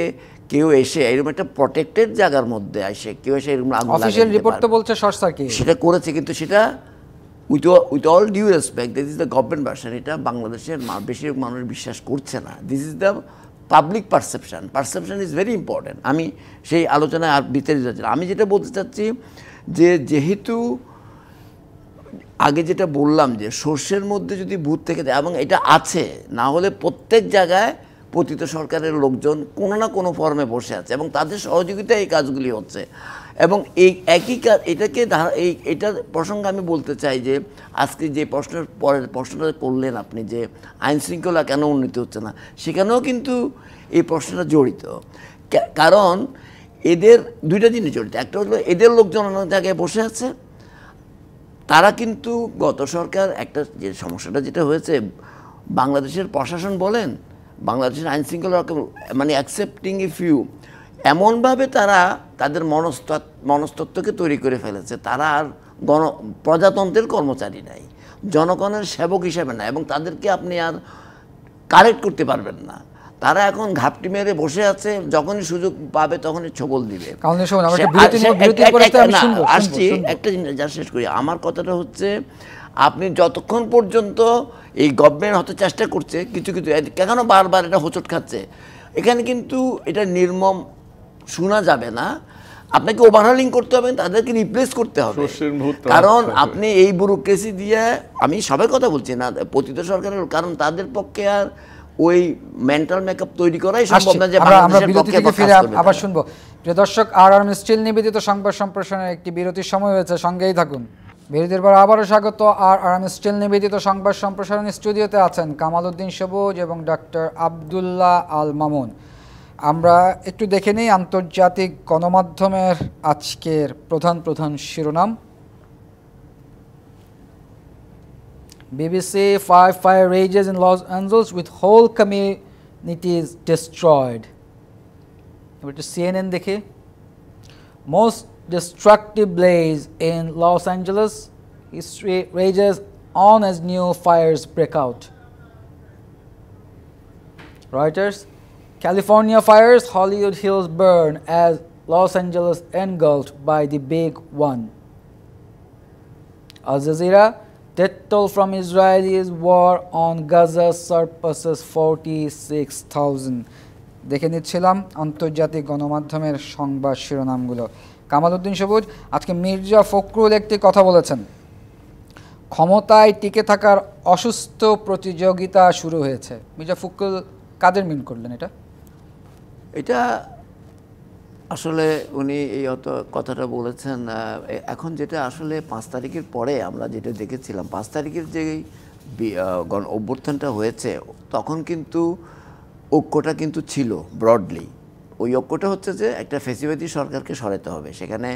C: কেউ এসে এরকম একটা প্রটেক্টেড জায়গার মধ্যে এসে কেউ এসে এরকম আগুন লাগাতে,
A: অফিশিয়াল রিপোর্ট তো বলছে শর্ট সার্কিট,
C: সেটা করেছে, কিন্তু সেটা with all due respect, this is the government version. এটা বাংলাদেশের বেশিরভাগ মানুষ বিশ্বাস করছে না। This is the public perception. Perception is very important. আমি সেই আলোচনায় আর বিস্তারিত যাচ্ছি না। আমি যেটা বলতে চাচ্ছি যে যেহেতু আগে যেটা বললাম যে শস্যের মধ্যে যদি ভূত থেকে দেয়, এবং এটা আছে, না হলে প্রত্যেক জায়গায় পতিত সরকারের লোকজন কোনো না কোনো ফর্মে বসে আছে এবং তাদের সহযোগিতায় এই কাজগুলি হচ্ছে। এবং এই একই কাজ এটা প্রসঙ্গে আমি বলতে চাই যে আজকে যে প্রশ্নটা করলেন আপনি যে আইন শৃঙ্খলা কেন উন্নতি হচ্ছে না, সেখানেও কিন্তু এই প্রশ্নটা জড়িত। কারণ এদের দুইটা জিনিস জড়িত। একটা হলো এদের লোকজন অনেক জায়গায় বসে আছে, তারা কিন্তু গত সরকার একটা যে সমস্যাটা যেটা হয়েছে, বাংলাদেশের প্রশাসন বলেন, বাংলাদেশের আইন শৃঙ্খলা মানে অ্যাকসেপ্টিং এ ফিউ, এমনভাবে তারা তাদের মনস্তত্ত্বকে তৈরি করে ফেলেছে, তারা আর প্রজাতন্ত্রের কর্মচারী নাই, জনগণের সেবক হিসেবে না, এবং তাদেরকে আপনি আর কারেক্ট করতে পারবেন না। তারা এখন ঘাপটি মেরে বসে আছে, যখনই সুযোগ পাবে তখনই ছবল দিবে। আসছি একটা জিনিস যা শেষ করি, আমার কথাটা হচ্ছে আপনি যতক্ষণ পর্যন্ত এই গভর্নমেন্ট হয়তো চেষ্টা করছে কিছু কিছু, কেন বারবার এটা হোঁচট খাচ্ছে, এখানে কিন্তু এটা নির্মম শোনা যাবে না, আপনাকে ওভারহলিং করতে হবে, তাদেরকে রিপ্লেস করতে হবে। কারণ আপনি এই ব্যুরোক্রেসি দিয়ে, আমি সবার কথা বলছি না, পতিত সরকারের, কারণ তাদের পক্ষে আর ওই মেন্টাল মেকআপ তৈরি করাই সম্ভব না যে
A: আমরা বিরতি থেকে ফিরে আবার শুনবো। প্রিয় দর্শক, স্টিল নিবেদিত সংবাদ সম্প্রসারণের একটি বিরতির সময় হয়েছে, সঙ্গেই থাকুন। বিরতির পর আবারও স্বাগত। স্টিল নিবেদিত সংবাদ সম্প্রসারণ স্টুডিওতে আছেন কামাল উদ্দিন সবুজ এবং ডক্টর আব্দুল্লাহ আল মামুন। আমরা একটু দেখে নিই আন্তর্জাতিক গণমাধ্যমের আজকের প্রধান শিরোনাম। BBC, fire rages in Los Angeles with whole communities destroyed. এবার একটু CNN দেখে। Most destructive blaze in Los Angeles, history rages on as new fires break out. Reuters, California fires, Hollywood Hills burn as Los Angeles engulfed by the big one. Al Jazeera, death toll from Israel's war on Gaza surpasses 46,000. দেখে নিচ্ছিলাম আন্তর্জাতিক গণমাধ্যমের সংবাদ শিরোনামগুলো। কামাল উদ্দিন সবুজ, আজকে মির্জা ফখরুল একটি কথা বলেছেন, ক্ষমতায় টিকে থাকার অসুস্থ প্রতিযোগিতা শুরু হয়েছে। মির্জা ফখরুল কাদের মিন করলেন এটা?
C: এটা আসলে উনি এই কথাটা বলেছেন এখন, যেটা আসলে 5 তারিখের পরে আমরা যেটা দেখেছিলাম, 5 তারিখের যে গণ অভ্যুত্থানটা হয়েছে তখন কিন্তু ঐক্যটা কিন্তু ছিল ব্রডলি। ওই ঐক্যটা হচ্ছে যে একটা ফ্যাসিবাদী সরকারকে সরাতে হবে, সেখানে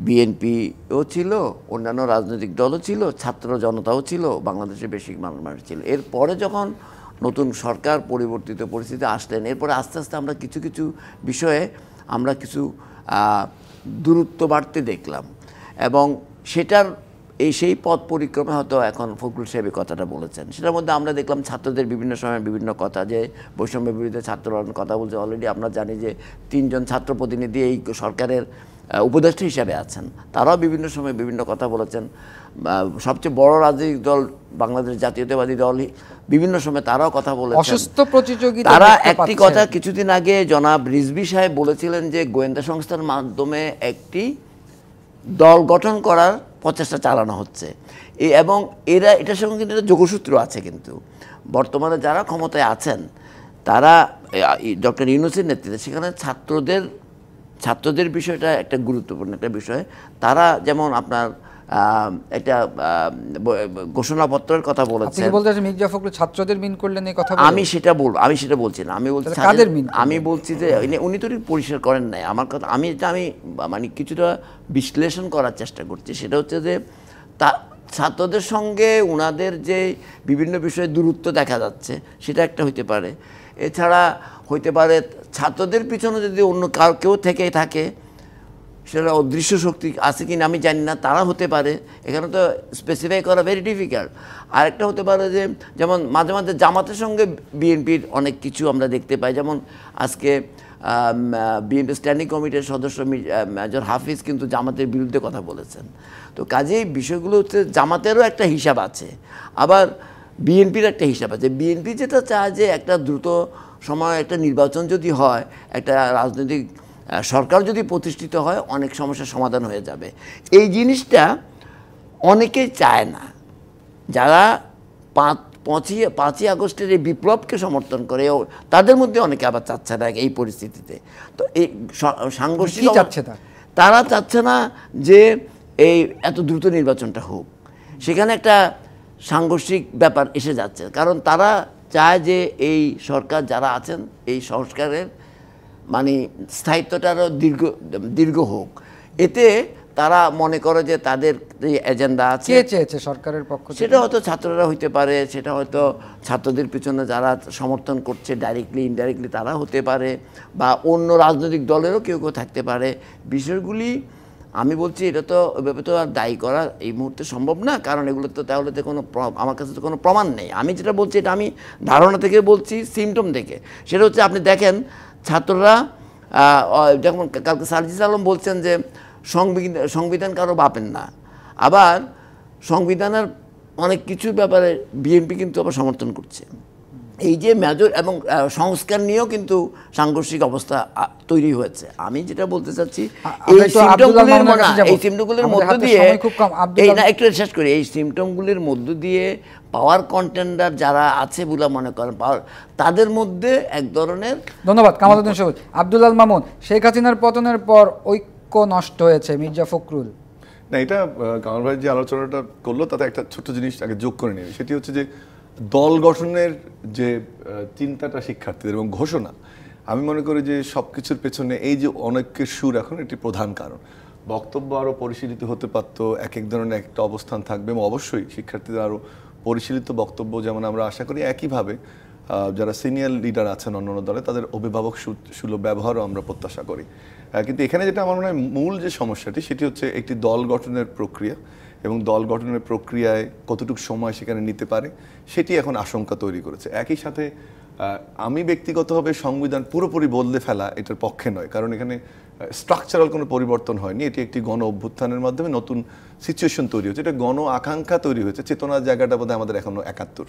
C: বিএনপিও ছিল, অন্যান্য রাজনৈতিক দলও ছিল, ছাত্র জনতাও ছিল, বাংলাদেশের বেশি মানুষ ছিল। এরপরে যখন নতুন সরকার পরিবর্তিত পরিস্থিতি আসলেন, এরপরে আস্তে আস্তে আমরা কিছু কিছু বিষয়ে আমরা কিছু দূরত্ব বাড়তে দেখলাম, এবং সেটার সেই পথ পরিক্রমে হয়তো এখন ফখরুল সাহেব কথাটা বলেছেন। সেটার মধ্যে আমরা দেখলাম ছাত্রদের বিভিন্ন সময় বিভিন্ন কথা, যে বৈষম্যের বিরুদ্ধে ছাত্ররা কথা বলছে। অলরেডি আমরা জানি যে 3 জন ছাত্র প্রতিনিধি এই সরকারের উপদেষ্টা হিসাবে আছেন, তারাও বিভিন্ন সময় বিভিন্ন কথা বলেছেন। সবচেয়ে বড় রাজনৈতিক দল বাংলাদেশ জাতীয়তাবাদী দল বিভিন্ন সময় তারাও কথা বলেছেন।
A: অসুস্থ প্রতিযোগিতা।
C: তারা একটি কথা কিছুদিন আগে জনাব রিজভী সাহেব বলেছিলেন যে গোয়েন্দা সংস্থার মাধ্যমে একটি দল গঠন করার প্রচেষ্টা চালানো হচ্ছে, এবং এটার সঙ্গে কিন্তু যোগসূত্র আছে। কিন্তু বর্তমানে যারা ক্ষমতায় আছেন তারা ডক্টর ইউনূসের নেতৃত্বে সেখানে ছাত্রদের বিষয়টা একটা গুরুত্বপূর্ণ একটা বিষয়। তারা যেমন আপনার একটা ঘোষণাপত্রের কথা বলেছেন।
A: মির্জা ফখরুল ছাত্রদের মিন করলেন এই কথা?
C: আমি সেটা বলছি না, আমি বলছি যে উনি তো পরিষ্কার করেন নাই আমার কথা। আমি মানে কিছুটা বিশ্লেষণ করার চেষ্টা করছি। সেটা হচ্ছে যে ছাত্রদের সঙ্গে ওনাদের যে বিভিন্ন বিষয়ে দূরত্ব দেখা যাচ্ছে সেটা একটা হইতে পারে। এছাড়া হইতে পারে ছাত্রদের পিছনে যদি অন্য কেউ থেকে থাকে, সেটা অদৃশ্য শক্তি আছে কিনা আমি জানি না, তারা হতে পারে। এখানে তো স্পেসিফাই করা ভেরি ডিফিকাল্ট। আরেকটা হতে পারে যে যেমন মাঝে মাঝে জামাতের সঙ্গে বিএনপির অনেক কিছু আমরা দেখতে পাই। যেমন আজকে বিএনপি স্ট্যান্ডিং কমিটির সদস্য মেজর হাফিজ কিন্তু জামাতের বিরুদ্ধে কথা বলেছেন। তো কাজেই বিষয়গুলো হচ্ছে জামাতেরও একটা হিসাব আছে, আবার বিএনপির একটা হিসাব আছে। বিএনপি যেটা চায় যে একটা দ্রুত সময় একটা নির্বাচন যদি হয়, একটা রাজনৈতিক সরকার যদি প্রতিষ্ঠিত হয়, অনেক সমস্যার সমাধান হয়ে যাবে। এই জিনিসটা অনেকেই চায় না। যারা 5ই আগস্টের এই বিপ্লবকে সমর্থন করে তাদের মধ্যে অনেকে আবার চাচ্ছে না এই পরিস্থিতিতে। তো এই সাংঘর্ষিক তারা চাচ্ছে না যে এই এত দ্রুত নির্বাচনটা হোক, সেখানে একটা সাংঘর্ষিক ব্যাপার এসে যাচ্ছে। কারণ তারা চায় যে এই সরকার যারা আছেন এই সংস্কারের মানে স্থায়িত্বটা আরও দীর্ঘ হোক। এতে তারা মনে করে যে তাদের যে এজেন্ডা আছে
A: সরকারের পক্ষ,
C: সেটা হয়তো ছাত্ররা হইতে পারে, সেটা হয়তো ছাত্রদের পিছনে যারা সমর্থন করছে ডাইরেক্টলি ইনডাইরেক্টলি তারা হতে পারে, বা অন্য রাজনৈতিক দলেরও কেউ থাকতে পারে। বিষয়গুলি আমি বলছি এটা তো এভাবে তো আর দায়ী করা এই মুহূর্তে সম্ভব না, কারণ এগুলো তো তাহলে তো কোনো আমার কাছে তো কোনো প্রমাণ নেই। আমি যেটা বলছি এটা আমি ধারণা থেকে বলছি, সিমটম থেকে। সেটা হচ্ছে আপনি দেখেন ছাত্ররা যেমন কালকে সার্জিস আলম বলছেন যে সংবিধান কারো বাপের না, আবার সংবিধানের অনেক কিছুর ব্যাপারে বিএনপি কিন্তু আবার সমর্থন করছে। এই যে মেজর এবং সংস্কার নিয়েও কিন্তু সাংঘর্ষিক অবস্থা তৈরি হয়েছে। আমি যেটা বলতে চাচ্ছি এই সিমটমগুলির মধ্য দিয়ে একটু শেষ করি, এই সিমটমগুলির মধ্য দিয়ে পাওয়ার কন্টেন্ডার যারা আছে বলে মনে করেন তাদের মধ্যে এক ধরনের।
A: ধন্যবাদ কামালউদ্দিন সবুজ। আব্দুল আল মামুন, শেখ হাসিনার পতনের পর ঐক্য নষ্ট হয়েছে, মির্জা ফখরুল।
B: না, এটা কামাল ভাই যে আলোচনাটা করলো তাতে একটা ছোট্ট জিনিস আগে যোগ করে নেবে, সেটি হচ্ছে যে দল গঠনের যে চিন্তাটা শিক্ষার্থীদের এবং ঘোষণা, আমি মনে করি যে সব কিছুর পেছনে এই যে অনৈক্যের সুর এখন একটি প্রধান কারণ। বক্তব্য আরও পরিশীলিত হতে পারত, এক এক ধরনের একটা অবস্থান থাকবে, এবং অবশ্যই শিক্ষার্থীদের আরও পরিশীলিত বক্তব্য যেমন আমরা আশা করি, একইভাবে যারা সিনিয়র লিডার আছেন অন্যান্য দলে তাদের অভিভাবক সুলভ ব্যবহারও আমরা প্রত্যাশা করি। কিন্তু এখানে যেটা আমার মনে হয় মূল যে সমস্যাটি সেটি হচ্ছে একটি দল গঠনের প্রক্রিয়া, এবং দল গঠনের প্রক্রিয়ায় কতটুকু সময় সেখানে নিতে পারে সেটি এখন আশঙ্কা তৈরি করেছে। একই সাথে আমি ব্যক্তিগতভাবে সংবিধান পুরোপুরি বদলে ফেলা এটার পক্ষে নয়, কারণ এখানে স্ট্রাকচারাল কোনো পরিবর্তন হয়নি। এটি একটি গণ অভ্যুত্থানের মাধ্যমে নতুন সিচুয়েশন তৈরি হয়েছে, এটা গণ আকাঙ্ক্ষা তৈরি হয়েছে। চেতনার জায়গাটা বোধহয় আমাদের এখনো ৭১,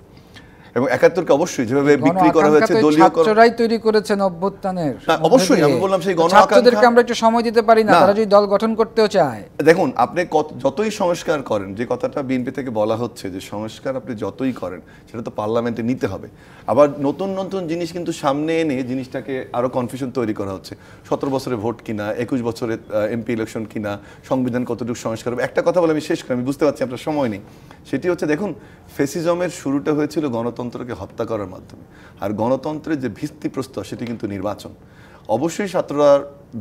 B: এবং ৭১কে অবশ্যই যেভাবে বিক্রি করা হয়েছে দলীয়
A: ছাত্ররাই তৈরি করেছেন অভ্যুত্থানের।
B: অবশ্যই আমি বললাম সেই গণ
A: ছাত্রদেরকে আমরা একটু সময় দিতে পারি না, তারা যদি দল গঠন করতেও চায়।
B: দেখুন, আপনি যতই সংস্কার করেন, যে কথাটা বিএনপি থেকে বলা হচ্ছে যে সংস্কার আপনি যতই করেন সেটা তো পার্লামেন্টে নিতে হবে। আবার নতুন নতুন জিনিস কিন্তু সামনে এনে জিনিসটাকে আরো কনফিউশন তৈরি করা হচ্ছে। ১৭ বছরে ভোট কিনা, ২১ বছরে এমপি ইলেকশন কিনা, সংবিধান কতটুকু সংস্কার হবে। একটা কথা বলে আমি শেষ করি, আমি বুঝতে পারছি আপনার সময় নেই। সেটি হচ্ছে, দেখুন, ফেসিজমের শুরুটা হয়েছিল গণতন্ত্রকে হত্যা করার মাধ্যমে, আর গণতন্ত্রের যে ভিত্তিপ্রস্তর সেটি কিন্তু নির্বাচন। অবশ্যই ছাত্ররা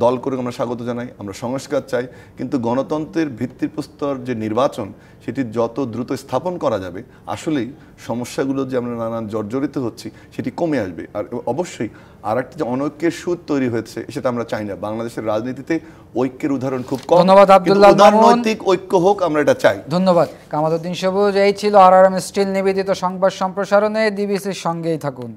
B: দল করে আমরা স্বাগত জানাই, আমরা সংস্কার চাই, কিন্তু গণতন্ত্রের ভিত্তিপ্রস্তর যে নির্বাচন সেটি যত দ্রুত স্থাপন করা যাবে, আসলেই সমস্যাগুলো যে আমরা নানান জর্জরিত হচ্ছি সেটি কমে আসবে। আর অবশ্যই আর একটা যে অনৈক্যের সুর তৈরি হয়েছে সেটা আমরা চাই না। বাংলাদেশের রাজনীতিতে ঐক্যের উদাহরণ খুব কম।
A: ধন্যবাদ আব্দুল্লাহ মামুন।
B: নৈতিক ঐক্য হোক, আমরা এটা চাই।
A: ধন্যবাদ কামালউদ্দিন সবুজ। এই ছিল RRM স্টিল নিবেদিত সংবাদ সম্প্রসারণে। ডিবিসির সঙ্গেই থাকুন।